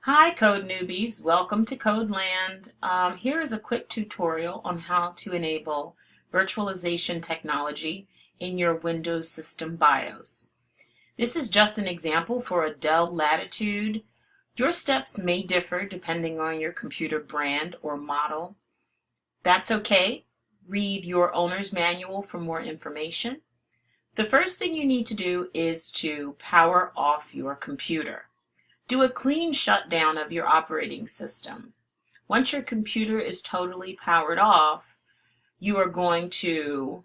Hi Code Newbies, welcome to Codeland. Here is a quick tutorial on how to enable virtualization technology in your Windows system BIOS. This is just an example for a Dell Latitude. Your steps may differ depending on your computer brand or model. That's okay. Read your owner's manual for more information. The first thing you need to do is to power off your computer. Do a clean shutdown of your operating system. Once your computer is totally powered off, you are going to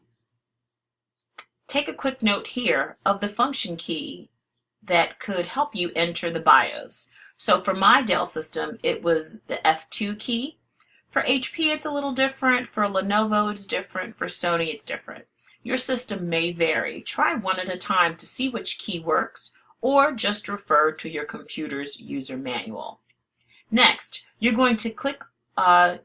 take a quick note here of the function key that could help you enter the BIOS. So for my Dell system, it was the F2 key. For HP, it's a little different. For Lenovo, it's different. For Sony, it's different. Your system may vary. Try one at a time to see which key works, or just refer to your computer's user manual. Next, you're going to click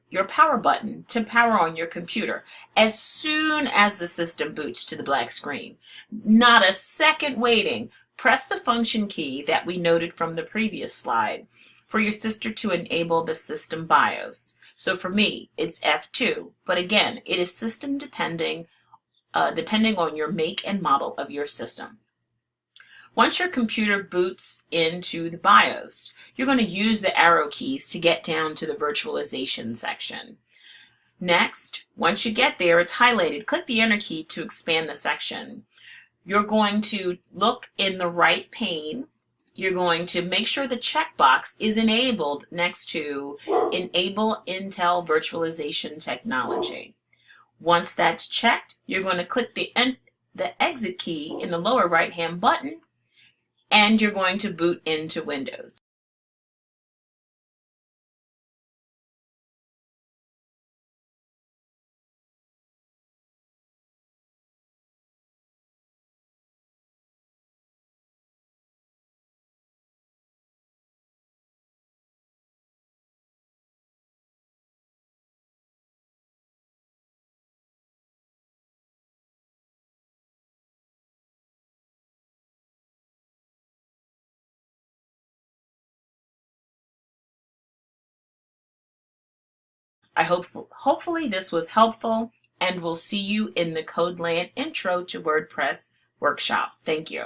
your power button to power on your computer as soon as the system boots to the black screen. Not a second waiting. Press the function key that we noted from the previous slide for your sister to enable the system BIOS. So for me, it's F2, but again, it is system depending on your make and model of your system. Once your computer boots into the BIOS, you're going to use the arrow keys to get down to the virtualization section. Next, once you get there, it's highlighted. Click the Enter key to expand the section. You're going to look in the right pane. You're going to make sure the checkbox is enabled next to Enable Intel Virtualization Technology. Once that's checked, you're going to click the Exit key in the lower right-hand button, and you're going to boot into Windows. Hopefully this was helpful, and we'll see you in the Codeland Intro to WordPress workshop. Thank you.